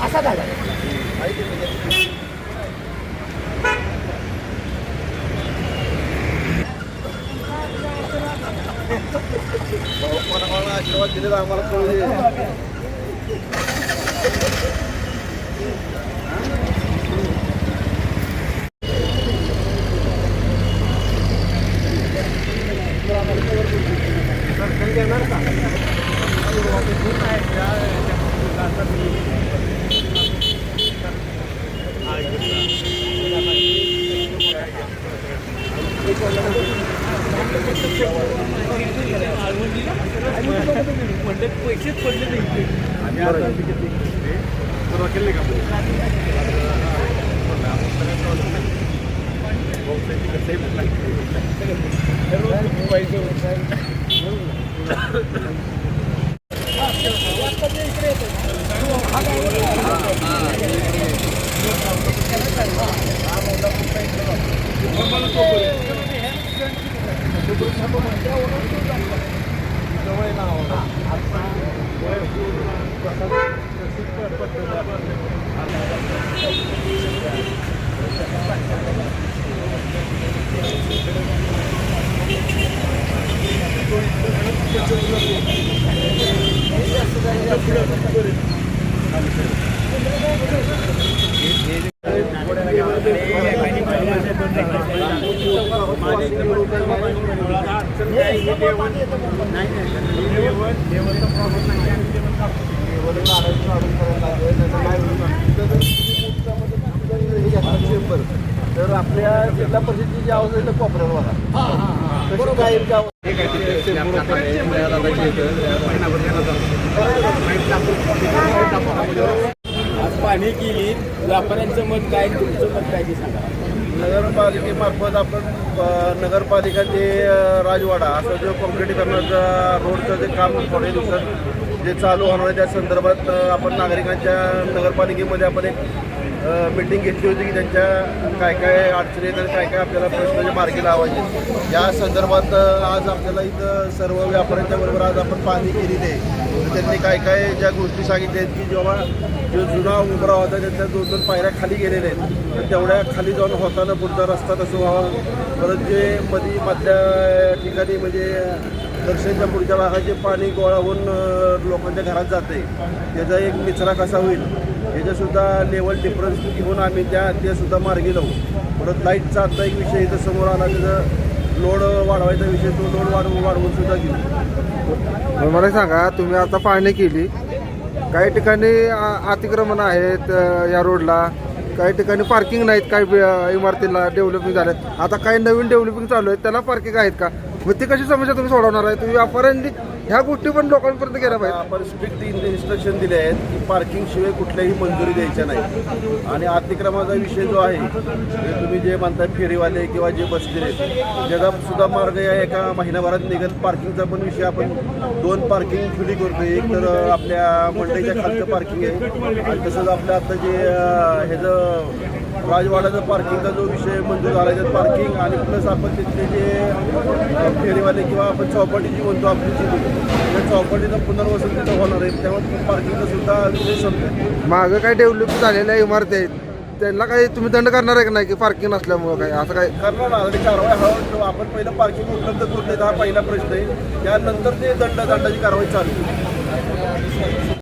असा झाला कोणाला आशीर्वाद दिलेला आम्हाला कळू दे. पैसेच पडले नाही तर आपल्या जिल्हा परिषदेची जी आवाज आहे कोपऱ्यावर आज पाणी केली व्यापाऱ्यांचं मत काय, तुमचं मत काय ते सांगा. नगरपालिकेमार्फत आपण नगरपालिका ते राजवाडा असं जो कॉन्क्रिटीकरणाचा रोडचं जे काम थोडे दिवसात जे चालू होणार आहे त्या संदर्भात आपण नागरिकांच्या नगरपालिकेमध्ये आपण एक मीटिंग घेतली होती की त्यांच्या काय काय अडचणी आहेत आणि काय काय आपल्याला प्रश्नाचे मार्गी लावायचे या संदर्भात आज आपल्याला इथं सर्व व्यापाऱ्यांच्या बरोबर आज आपण पाहणी केलेली आहे. तर त्यांनी काय काय ज्या गोष्टी सांगितल्या आहेत की जेव्हा जो जुना उभरा होता त्यांच्या 2-2 पायऱ्या खाली गेलेल्या आहेत तर तेवढ्या खाली जाऊन होताना पुढचा रस्ता तसं व्हावा. परत जे मधल्या ठिकाणी म्हणजे दर्शनच्या पुढच्या भागात जे पाणी गोळा होऊन लोकांच्या घरात जाते त्याचा एक निचरा कसा होईल याच्यासुद्धा लेवल डिफरन्स घेऊन आम्ही ते सुद्धा मार्गी लावू. परत लाईटचा आत्ता एक विषय इथं समोर आला त्याचं लोड वाढवायचा विषय तो लोड वाढवून सुद्धा घेऊ. मला सांगा, तुम्ही आता पाहणी केली, काही ठिकाणी अतिक्रमण आहेत या रोडला, काही ठिकाणी पार्किंग नाहीत, काही इमारतीला डेव्हलपिंग झाल्यात, आता काही नवीन डेव्हलपिंग चालू आहेत त्याला पार्किंग आहेत का? मग ती कशी समस्या तुम्ही सोडवणार आहे? तुम्ही व्यापाऱ्यांनी ह्या गोष्टी पण लोकांपर्यंत गेल्या पाहिजे. आपण स्ट्रिक्ट इन्स्ट्रक्शन दिले आहेत की पार्किंग शिवाय कुठल्याही मंजुरी द्यायच्या नाही. आणि अतिक्रमाचा विषय जो आहे म्हणजे तुम्ही जे म्हणताय फेरीवाले किंवा जे बसलेले ज्याचा सुद्धा मार्ग या एका महिन्याभरात निघत. पार्किंगचा पण विषय आपण 2 पार्किंग खुली करतो. एक तर आपल्या मंडईच्या खालचं पार्किंग आहे आणि तसंच आपलं आता जे ह्याचं राजवाड्याचं पार्किंगचा जो विषय मंजूर झाला आहे पार्किंग आणि प्लस आपण तिथले जे फेरीवाले किंवा आपण चौपाटी म्हणतो आपली त्या चौपाटीचं पुनर्वसन तिथं होणार आहे त्यामुळे पार्किंगचा सुद्धा विषय संपला. मागं काही डेव्हलप झालेल्या इमारती आहेत त्यांना काही तुम्ही दंड करणार आहे का नाही की पार्किंग नसल्यामुळं काही असं काय करणार आणि कारवाई हळूहळू आपण पहिलं पार्किंग उपलब्ध करून देत हा पहिला प्रश्न आहे. त्यानंतर ते दंडाची कारवाई चालू.